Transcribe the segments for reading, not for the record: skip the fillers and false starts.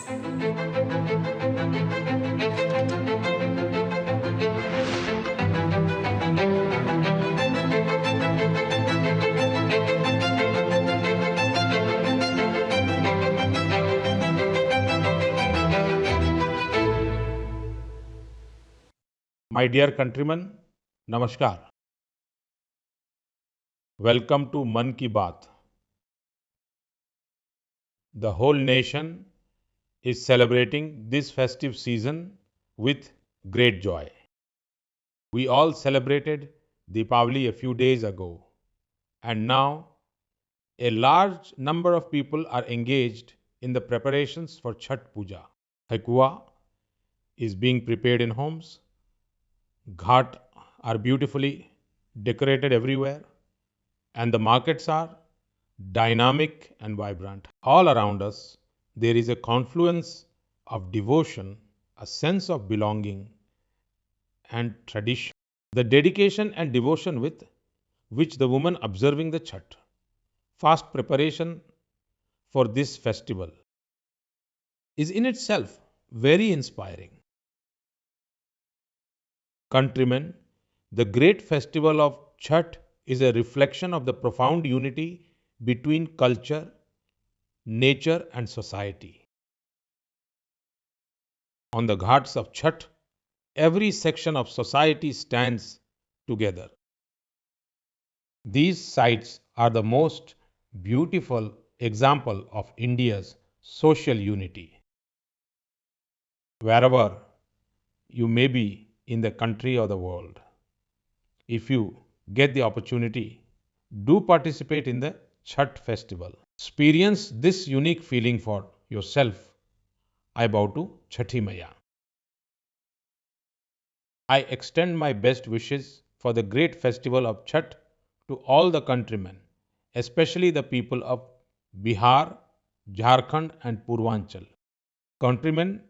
My dear countrymen, Namaskar. Welcome to Mann Ki Baat. The whole nation is celebrating this festive season with great joy. We all celebrated Deepavali a few days ago, and now a large number of people are engaged in the preparations for Chhath Puja. Thekua is being prepared in homes, ghat are beautifully decorated everywhere, and the markets are dynamic and vibrant. All around us, there is a confluence of devotion, a sense of belonging, and tradition. The dedication and devotion with which the women observing the Chhath fast preparation for this festival is in itself very inspiring. Countrymen, the great festival of Chhath is a reflection of the profound unity between culture, nature, and society. On the ghats of Chhath, every section of society stands together. These sites are the most beautiful example of India's social unity. Wherever you may be in the country or the world, if you get the opportunity, do participate in the Chhath festival. Experience this unique feeling for yourself. I bow to Chhathi Maya. I extend my best wishes for the great festival of Chhath to all the countrymen, especially the people of Bihar, Jharkhand, and Purvanchal. Countrymen,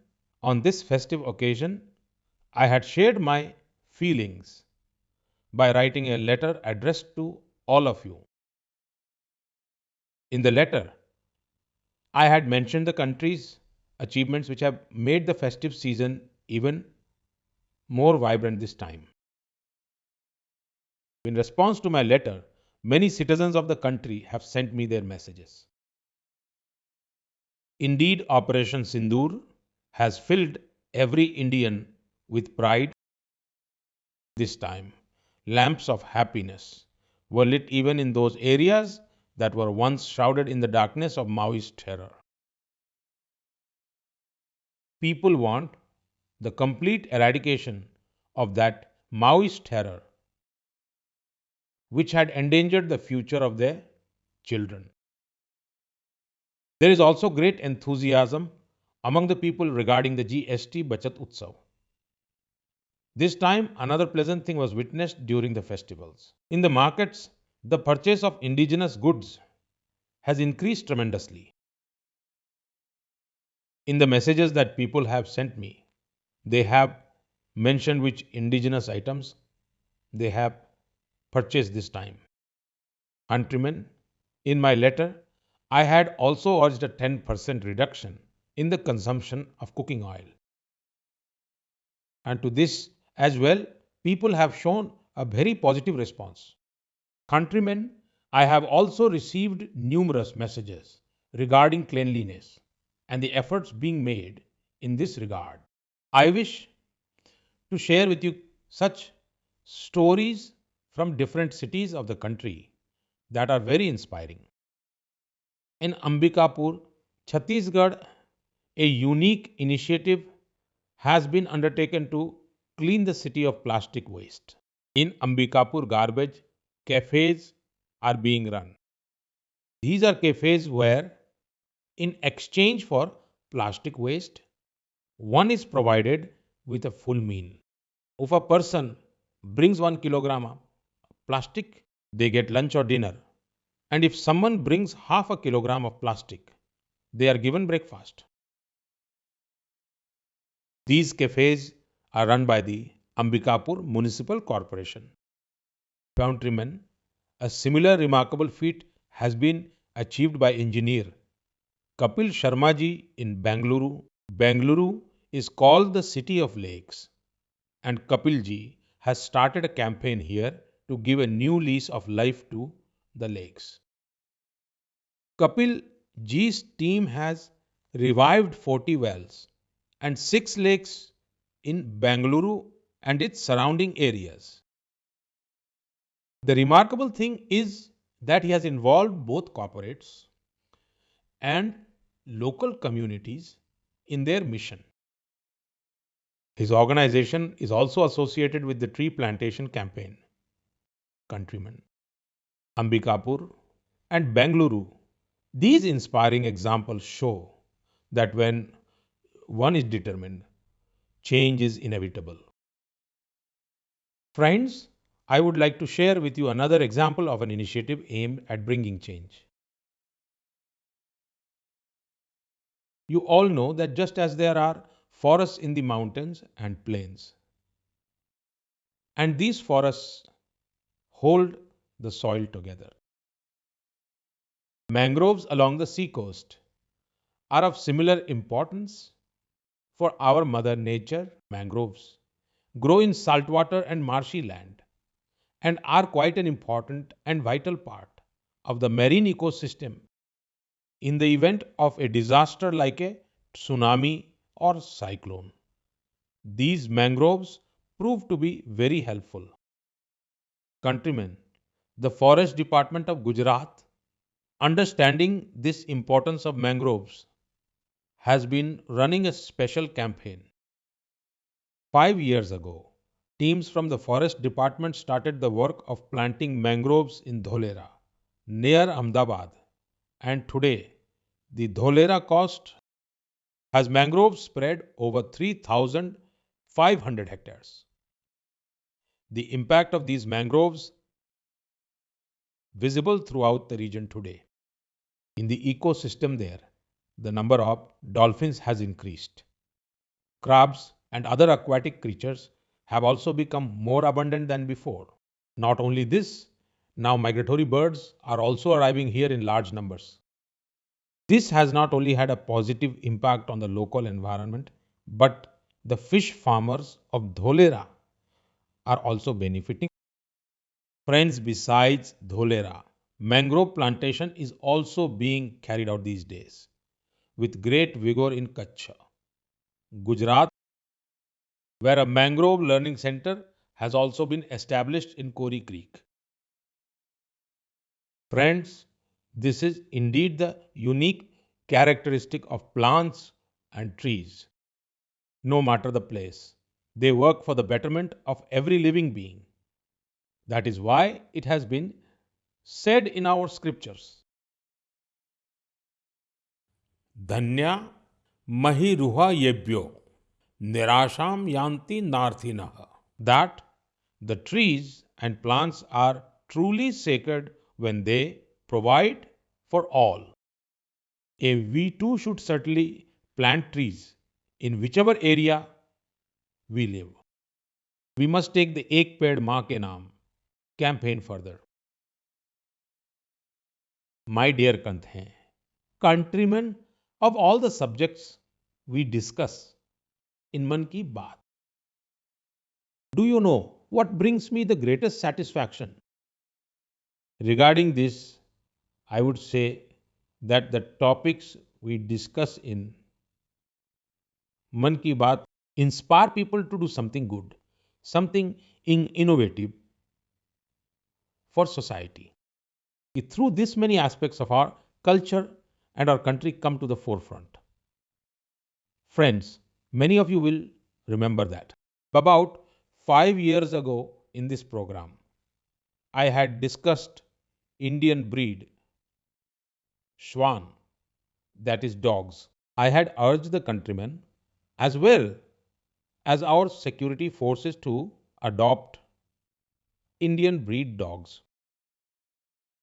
on this festive occasion, I had shared my feelings by writing a letter addressed to all of you. In the letter, I had mentioned the country's achievements which have made the festive season even more vibrant this time. In response to my letter, many citizens of the country have sent me their messages. Indeed, Operation Sindoor has filled every Indian with pride this time. Lamps of happiness were lit even in those areas that were once shrouded in the darkness of Maoist terror. People want the complete eradication of that Maoist terror which had endangered the future of their children. There is also great enthusiasm among the people regarding the GST Bachat Utsav. This time, another pleasant thing was witnessed during the festivals. In the markets, the purchase of indigenous goods has increased tremendously. In the messages that people have sent me, they have mentioned which indigenous items they have purchased this time. Countrymen, in my letter, I had also urged a 10% reduction in the consumption of cooking oil. And to this as well, people have shown a very positive response. Countrymen, I have also received numerous messages regarding cleanliness and the efforts being made in this regard. I wish to share with you such stories from different cities of the country that are very inspiring. In Ambikapur, Chhattisgarh, a unique initiative has been undertaken to clean the city of plastic waste. In Ambikapur, garbage cafes are being run. These are cafes where, in exchange for plastic waste, one is provided with a full meal. If a person brings 1 kilogram of plastic, they get lunch or dinner. And if someone brings half a kilogram of plastic, they are given breakfast. These cafes are run by the Ambikapur Municipal Corporation. Countrymen, a similar remarkable feat has been achieved by engineer Kapil Sharma ji in Bangalore. Bangalore is called the city of lakes, and Kapil ji has started a campaign here to give a new lease of life to the lakes. Kapil ji's team has revived 40 wells and 6 lakes in Bangalore and its surrounding areas. The remarkable thing is that he has involved both corporates and local communities in their mission. His organization is also associated with the tree plantation campaign. Countrymen, Ambikapur, and Bengaluru. These inspiring examples show that when one is determined, change is inevitable. Friends, I would like to share with you another example of an initiative aimed at bringing change. You all know that just as there are forests in the mountains and plains, and these forests hold the soil together. Mangroves along the seacoast are of similar importance for our mother nature. Mangroves grow in saltwater and marshy land and are quite an important and vital part of the marine ecosystem in the event of a disaster like a tsunami or cyclone. These mangroves prove to be very helpful. Countrymen, the Forest Department of Gujarat, understanding this importance of mangroves, has been running a special campaign. 5 years ago, teams from the Forest Department started the work of planting mangroves in Dholera, near Ahmedabad, and today the Dholera coast has mangroves spread over 3,500 hectares. The impact of these mangroves visible throughout the region today. In the ecosystem there, the number of dolphins has increased. Crabs and other aquatic creatures have also become more abundant than before. Not only this, now migratory birds are also arriving here in large numbers. This has not only had a positive impact on the local environment, but the fish farmers of Dholera are also benefiting. Friends, besides Dholera, mangrove plantation is also being carried out these days with great vigor in Kutch, Gujarat, where a mangrove learning center has also been established in Kori Creek. Friends, this is indeed the unique characteristic of plants and trees. No matter the place, they work for the betterment of every living being. That is why it has been said in our scriptures, Dhanya Mahiruha Yebhyo Nirasham Yanti Narthinah. That the trees and plants are truly sacred when they provide for all. We too should certainly plant trees in whichever area we live. We must take the Ek Ped Maa Ke Naam campaign further. My dear Kanthe, countrymen, of all the subjects we discuss in Mann Ki Baat, do you know what brings me the greatest satisfaction? Regarding this, I would say that the topics we discuss in Mann Ki Baat inspire people to do something good, something innovative for society. Through this, many aspects of our culture and our country come to the forefront. Friends, many of you will remember that. About 5 years ago in this program, I had discussed Indian breed Swan, that is dogs. I had urged the countrymen as well as our security forces to adopt Indian breed dogs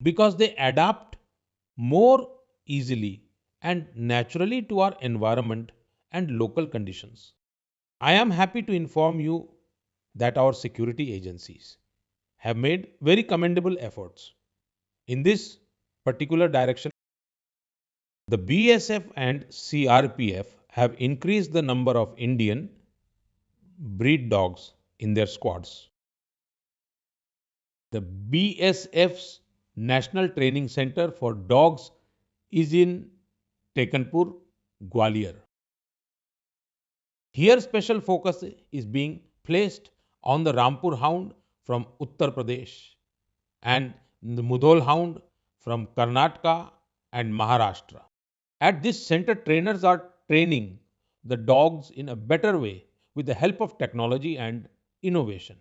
because they adapt more easily and naturally to our environment and local conditions. I am happy to inform you that our security agencies have made very commendable efforts in this particular direction. The BSF and CRPF have increased the number of Indian breed dogs in their squads. The BSF's National Training Center for Dogs is in Tekanpur, Gwalior. Here, special focus is being placed on the Rampur hound from Uttar Pradesh and the Mudhol hound from Karnataka and Maharashtra. At this center, trainers are training the dogs in a better way with the help of technology and innovation.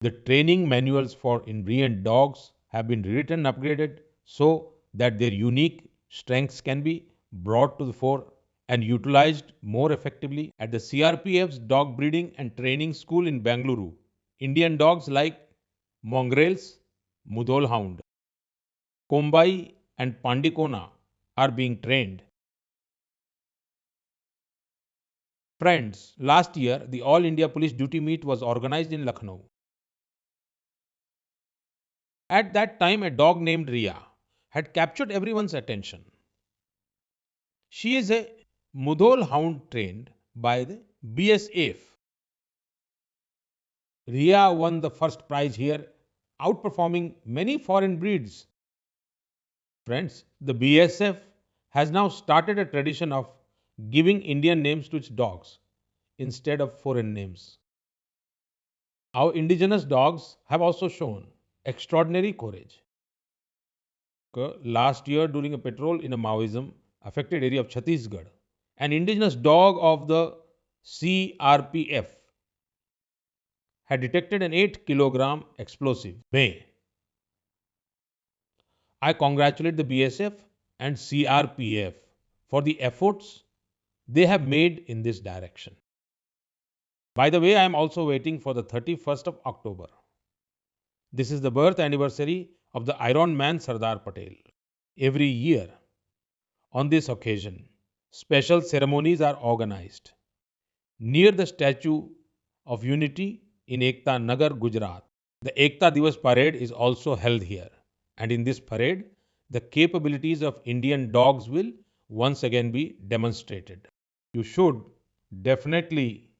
The training manuals for Indian dogs have been rewritten and upgraded so that their unique strengths can be brought to the fore and utilized more effectively at the CRPF's dog breeding and training school in Bangalore. Indian dogs like mongrels, Mudhol hound, Kombai and Pandikona are being trained. Friends, last year the All India Police Duty Meet was organized in Lucknow. At that time, a dog named Ria had captured everyone's attention. She is a Mudhol hound trained by the BSF. Ria won the first prize here, outperforming many foreign breeds. Friends, the BSF has now started a tradition of giving Indian names to its dogs instead of foreign names. Our indigenous dogs have also shown extraordinary courage. Last year, during a patrol in a Maoism affected area of Chhattisgarh, an indigenous dog of the CRPF had detected an 8 kilogram explosive. May. I congratulate the BSF and CRPF for the efforts they have made in this direction. By the way, I am also waiting for the 31st of October. This is the birth anniversary of the Iron Man Sardar Patel. Every year, on this occasion, special ceremonies are organized near the Statue of Unity in Ekta Nagar, Gujarat. The Ekta Divas parade is also held here, and in this parade, the capabilities of Indian dogs will once again be demonstrated. You should definitely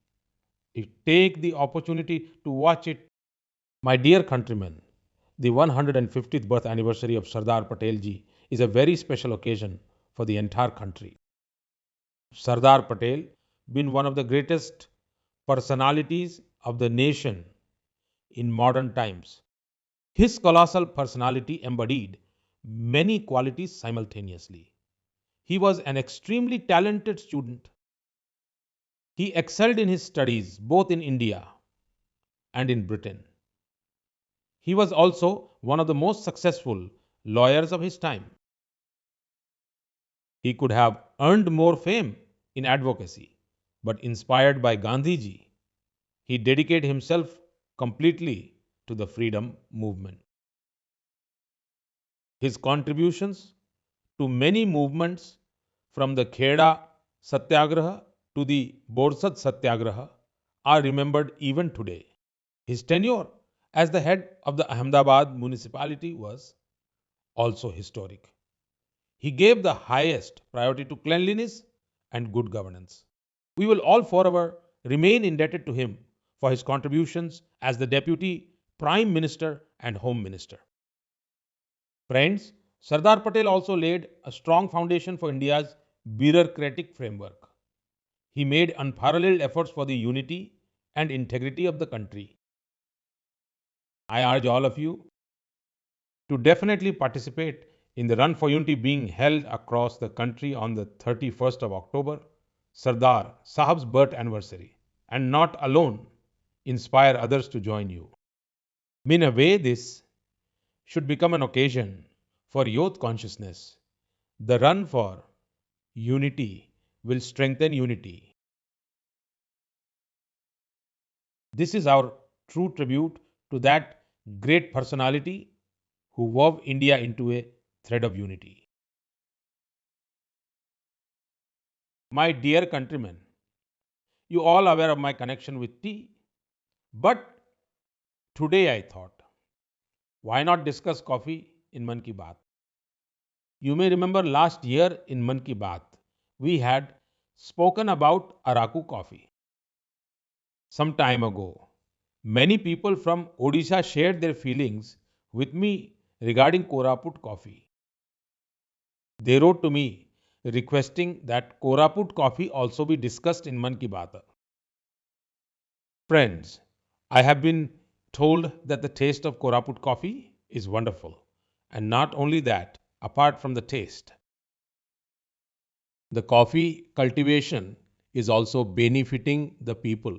take the opportunity to watch it. My dear countrymen, the 150th birth anniversary of Sardar Patel ji is a very special occasion for the entire country. Sardar Patel, been one of the greatest personalities of the nation in modern times. His colossal personality embodied many qualities simultaneously. He was an extremely talented student. He excelled in his studies both in India and in Britain. He was also one of the most successful lawyers of his time. He could have earned more fame in advocacy, but inspired by Gandhiji, he dedicated himself completely to the freedom movement. His contributions to many movements from the Kheda Satyagraha to the Borsad Satyagraha are remembered even today. His tenure as the head of the Ahmedabad municipality was also historic. He gave the highest priority to cleanliness and good governance. We will all forever remain indebted to him for his contributions as the Deputy Prime Minister and Home Minister. Friends, Sardar Patel also laid a strong foundation for India's bureaucratic framework. He made unparalleled efforts for the unity and integrity of the country. I urge all of you to definitely participate in the Run for Unity being held across the country on the 31st of October, Sardar Sahab's birth anniversary, and not alone, inspire others to join you. In a way, this should become an occasion for youth consciousness. The run for unity will strengthen unity. This is our true tribute to that great personality who wove India into a thread of unity. My dear countrymen, you all aware of my connection with tea, but today I thought, why not discuss coffee in Mann Ki Baat? You may remember last year in Mann Ki Baat, we had spoken about Araku coffee. Some time ago, many people from Odisha shared their feelings with me regarding Koraput coffee. They wrote to me requesting that Koraput coffee also be discussed in Mann Ki Baat. Friends, I have been told that the taste of Koraput coffee is wonderful. And not only that, apart from the taste, the coffee cultivation is also benefiting the people.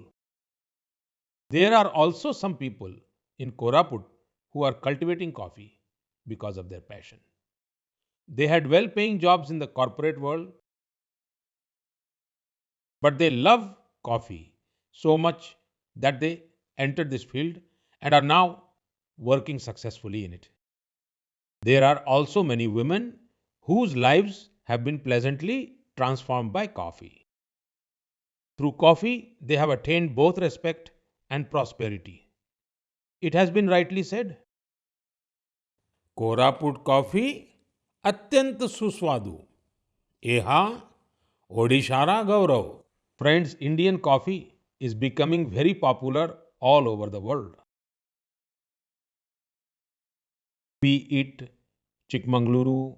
There are also some people in Koraput who are cultivating coffee because of their passion. They had well paying jobs in the corporate world, but they love coffee so much that they entered this field and are now working successfully in it. There are also many women whose lives have been pleasantly transformed by coffee. Through coffee, they have attained both respect and prosperity. It has been rightly said, Koraput coffee अत्यंत सुस्वादु एहा ओडिशारा गौरव. Friends, Indian coffee is becoming very popular all over the world. Be it Chikmagaluru,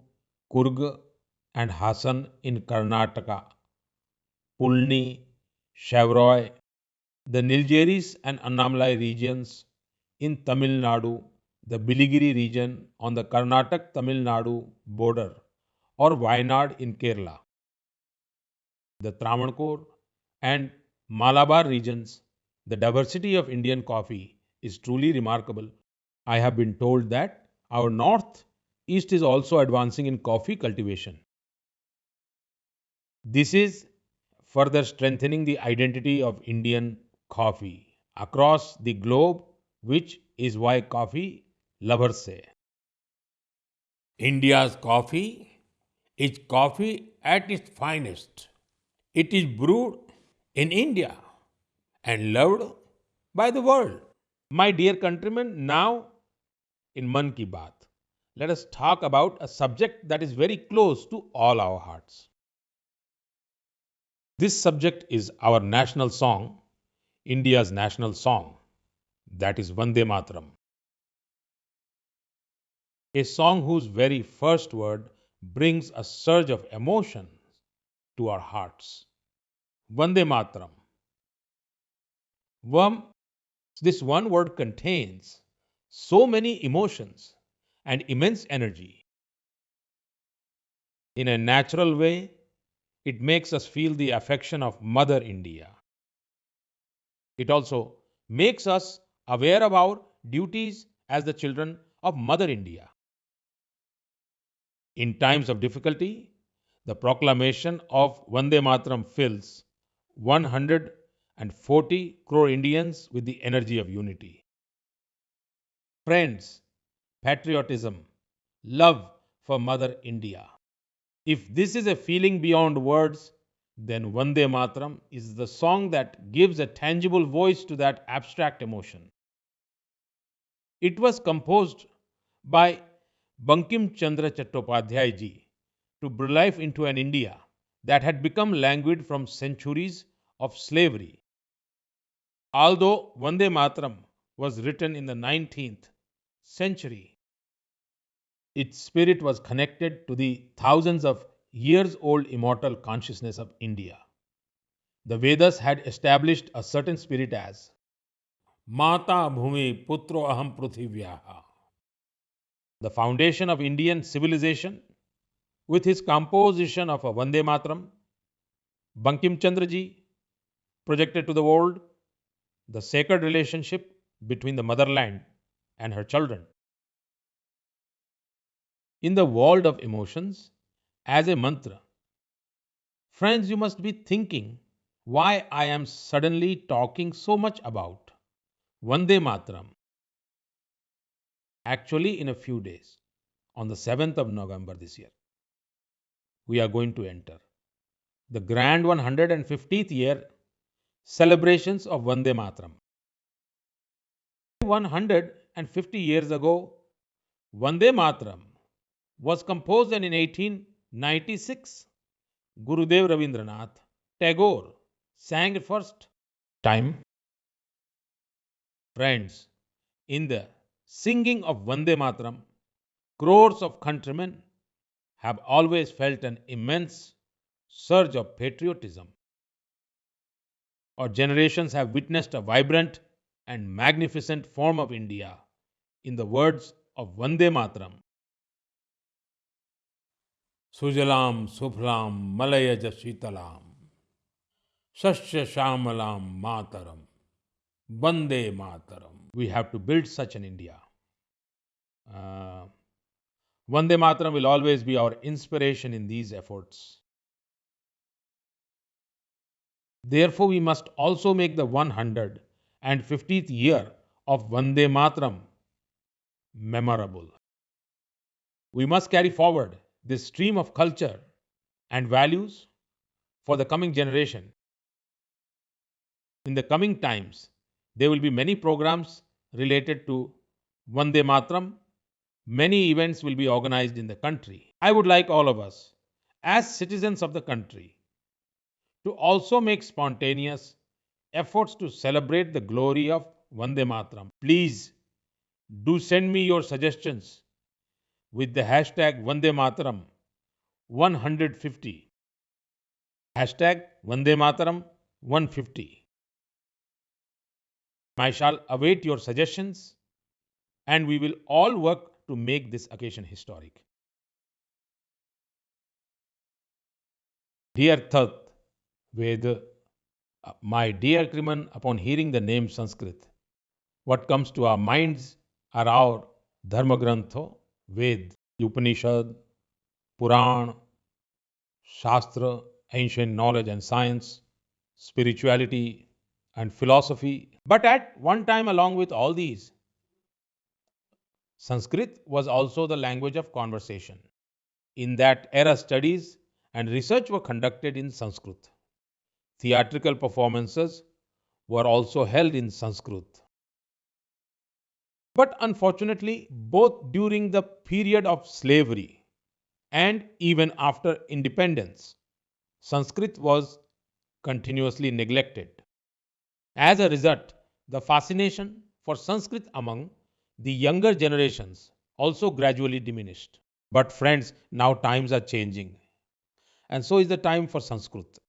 Kurg, and Hassan in Karnataka, Pulni, Shevaroy, the Nilgiris and Annamalai regions in Tamil Nadu, the Biligiri region on the Karnatak-Tamil Nadu border, or Wayanad in Kerala, the Travancore and Malabar regions, the diversity of Indian coffee is truly remarkable. I have been told that our north east is also advancing in coffee cultivation. This is further strengthening the identity of Indian coffee across the globe, which is why coffee lovers say India's coffee is coffee at its finest. It is brewed in India and loved by the world. My dear countrymen, now in Mann Ki Baat, let us talk about a subject that is very close to all our hearts. This subject is our national song, India's national song, that is Vande Mataram, a song whose very first word brings a surge of emotion to our hearts. Vande Mataram. Vam, this one word contains so many emotions and immense energy. In a natural way, it makes us feel the affection of Mother India. It also makes us aware of our duties as the children of Mother India. In times of difficulty, the proclamation of Vande Mataram fills 140 crore Indians with the energy of unity. Friends, patriotism, love for Mother India. If this is a feeling beyond words, then Vande Mataram is the song that gives a tangible voice to that abstract emotion. It was composed by Bankim Chandra Chattopadhyay ji to bring life into an India that had become languid from centuries of slavery. Although Vande Mataram was written in the 19th century, its spirit was connected to the thousands of years old immortal consciousness of India. The Vedas had established a certain spirit as Mata Bhumi Putro Aham Prithivyaha, the foundation of Indian civilization. With his composition of a Vande Mataram, Bankim Chandra ji projected to the world the sacred relationship between the motherland and her children. In the world of emotions, as a mantra, friends, you must be thinking why I am suddenly talking so much about Vande Mataram. Actually, in a few days, on the 7th of November this year, we are going to enter the grand 150th year celebrations of Vande Mataram. 150 years ago, Vande Mataram was composed in 1896. Gurudev Rabindranath Tagore sang it first time. Friends, in the singing of Vande Mataram, crores of countrymen have always felt an immense surge of patriotism. Our generations have witnessed a vibrant and magnificent form of India in the words of Vande Mataram. Sujalam Suflam Malayaj Shitalam Shasya Shamalam Mataram Vande Mataram. We have to build such an India. Uh, Vande Mataram will always be our inspiration in these efforts. Therefore, we must also make the 150th year of Vande Mataram memorable. We must carry forward this stream of culture and values for the coming generation. In the coming times, there will be many programs related to Vande Mataram. Many events will be organized in the country. I would like all of us, as citizens of the country, to also make spontaneous efforts to celebrate the glory of Vande Mataram. Please do send me your suggestions with the hashtag Vande Mataram 150. Hashtag Vande Mataram 150. I shall await your suggestions and we will all work to make this occasion historic. Dear Tat, Ved, my dear countrymen, upon hearing the name Sanskrit, what comes to our minds are our Dharma Grantho, Ved, Upanishad, Puran, Shastra, ancient knowledge and science, spirituality, and philosophy. But at one time, along with all these, Sanskrit was also the language of conversation. In that era, studies and research were conducted in Sanskrit. Theatrical performances were also held in Sanskrit. But unfortunately, both during the period of slavery and even after independence, Sanskrit was continuously neglected. As a result, the fascination for Sanskrit among the younger generations also gradually diminished. But friends, now times are changing, and so is the time for Sanskrit.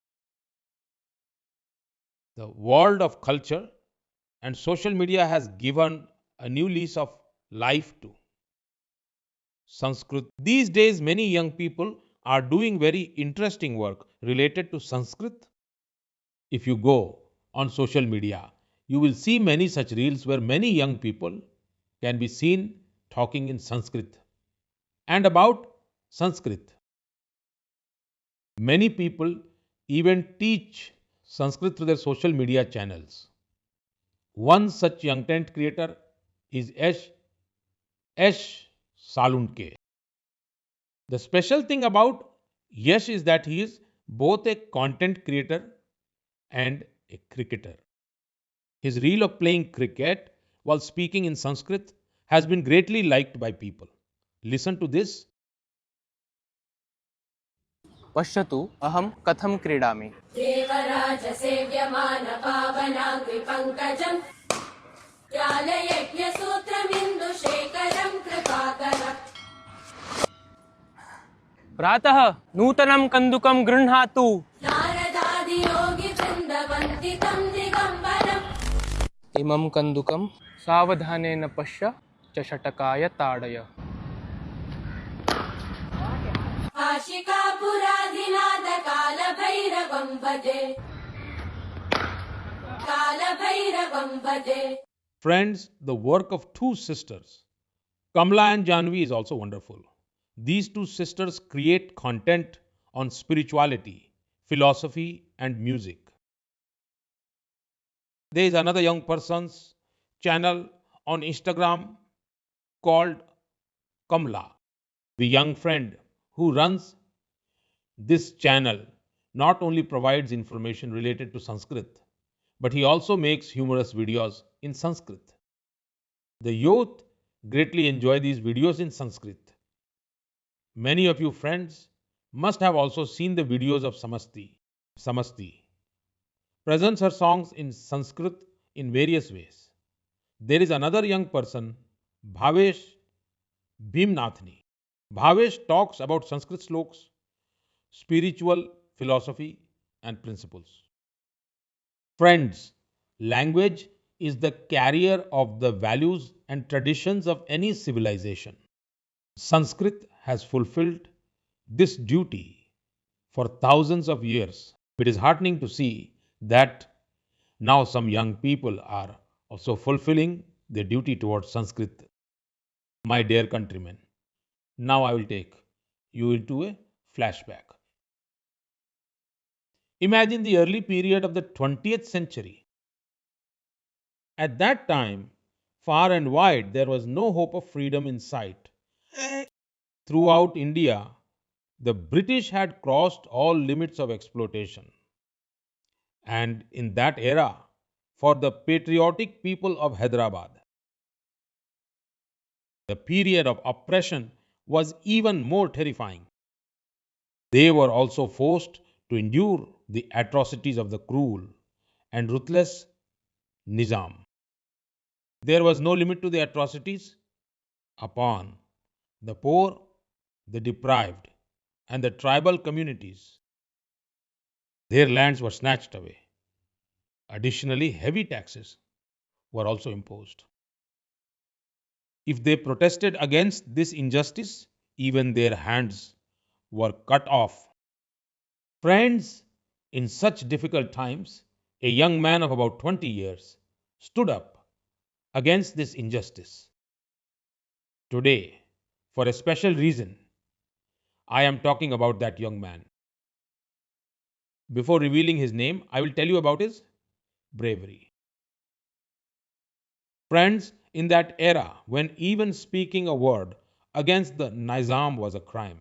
The world of culture and social media has given a new lease of life to Sanskrit. These days, many young people are doing very interesting work related to Sanskrit. If you go on social media, you will see many such reels where many young people can be seen talking in Sanskrit and about Sanskrit. Many people even teach Sanskrit through their social media channels. One such young content creator is Yash Salunke. The special thing about Yash is that he is both a content creator and a cricketer. His reel of playing cricket while speaking in Sanskrit has been greatly liked by people. Listen to this. पश्यतु अहं कथं क्रीडामि। देवराजसेव्यमानपावनाग्निपङ्कजम् ज्ञानयज्ञसूत्रमिन्दुशेखरं कृपाकरम् प्रातः नूतनं कन्दुकं गृह्णातु। नारदादियोगिवृन्दवन्दितं दिगम्बरम् इमं कन्दुकं सावधानेन पश्य च षटकाय ताडय। काशिकापुराधिनाथकालभैरवं भजे कालभैरवं भजे. Friends, the work of two sisters, Kamla and Janvi, is also wonderful. These two sisters create content on spirituality, philosophy, and music. There is another young person's channel on Instagram called Kamla. The young friend who runs this channel not only provides information related to Sanskrit, but he also makes humorous videos in Sanskrit. The youth greatly enjoy these videos in Sanskrit. Many of you friends must have also seen the videos of Samasti presents her songs in Sanskrit in various ways. There is another young person, Bhavesh Bhimnathni. Bhavesh talks about Sanskrit sloks, spiritual philosophy, and principles. Friends, language is the carrier of the values and traditions of any civilization. Sanskrit has fulfilled this duty for thousands of years. It is heartening to see that now some young people are also fulfilling their duty towards Sanskrit. My dear countrymen, now I will take you into a flashback. Imagine the early period of the 20th century. At that time, far and wide, there was no hope of freedom in sight. Throughout India, the British had crossed all limits of exploitation. And in that era, for the patriotic people of Hyderabad, the period of oppression was even more terrifying. They were also forced to endure the atrocities of the cruel and ruthless Nizam. There was no limit to the atrocities upon the poor, the deprived, and the tribal communities. Their lands were snatched away. Additionally, heavy taxes were also imposed. If they protested against this injustice, even their hands were cut off. Friends, in such difficult times, a young man of about 20 years stood up against this injustice. Today, for a special reason, I am talking about that young man. Before revealing his name, I will tell you about his bravery. Friends, in that era when even speaking a word against the Nizam was a crime,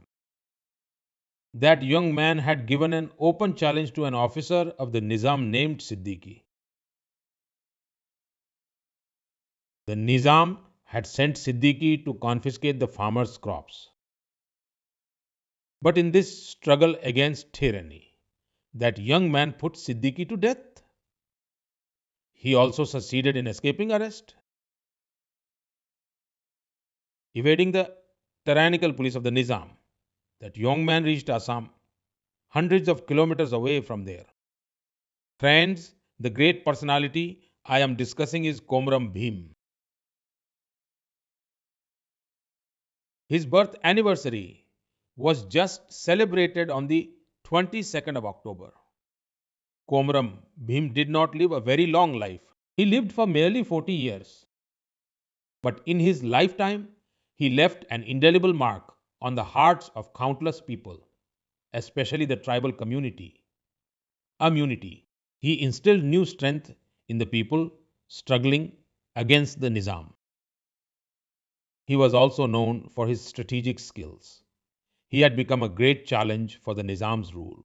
that young man had given an open challenge to an officer of the Nizam named Siddiqui. The Nizam had sent Siddiqui to confiscate the farmers' crops. But in this struggle against tyranny, that young man put Siddiqui to death. He also succeeded in escaping arrest. Evading the tyrannical police of the Nizam, that young man reached Assam, hundreds of kilometers away from there. Friends, the great personality I am discussing is Komram Bhim. His birth anniversary was just celebrated on the 22nd of October. Komram Bhim did not live a very long life. He lived for merely 40 years. But in his lifetime, he left an indelible mark on the hearts of countless people, especially the tribal community. He instilled new strength in the people struggling against the Nizam. He was also known for his strategic skills. He had become a great challenge for the Nizam's rule.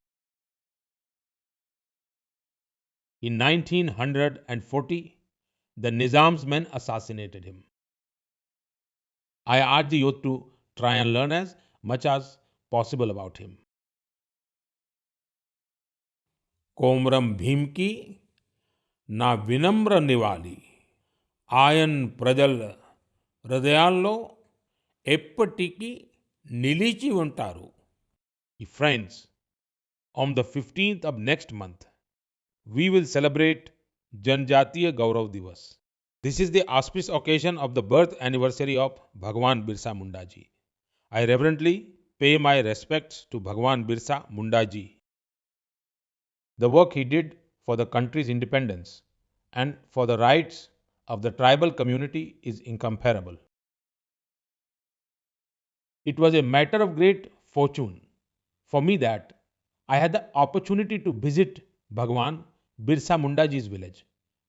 In 1940, the Nizam's men assassinated him. I urge the youth to try and learn as much as possible about him. Komaram Bhim की నా వినమ్ర నివాళి ఆయన ప్రజల హృదయాల్లో ఎప్పటికీ నిలిచి ఉంటారు. Friends, on the 15th of next month, we will celebrate Janjatiya Gaurav Divas. This is the auspicious occasion of the birth anniversary of Bhagwan Birsa Munda ji. I reverently pay my respects to Bhagwan Birsa Munda ji. The work he did for the country's independence and for the rights of the tribal community is incomparable. It was a matter of great fortune for me that I had the opportunity to visit Bhagwan Birsa Munda ji's village,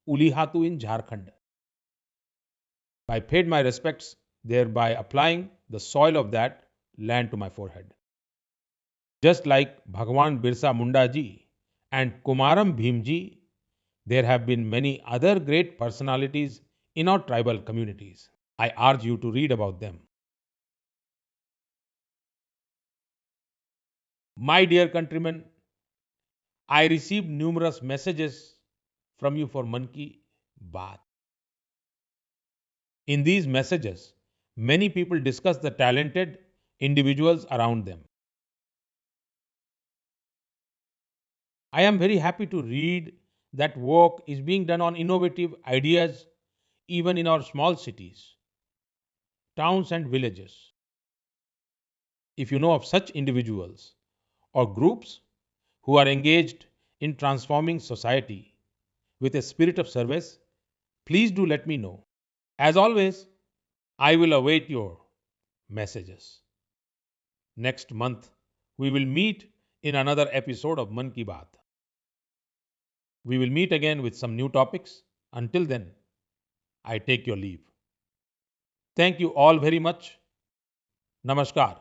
Ulihatu in Jharkhand. I paid my respects there by applying the soil of that land to my forehead. Just like Bhagwan Birsa Munda ji and Kumaram Bhim ji, there have been many other great personalities in our tribal communities. I urge you to read about them. My dear countrymen, I received numerous messages from you for Mann Ki Baat. In these messages, many people discuss the talented individuals around them. I am very happy to read that work is being done on innovative ideas even in our small cities, towns, and villages. If you know of such individuals or groups who are engaged in transforming society with a spirit of service, please do let me know. As always, I will await your messages. Next month, we will meet in another episode of Mann Ki Baat. We will meet again with some new topics. Until then, I take your leave. Thank you all very much. Namaskar.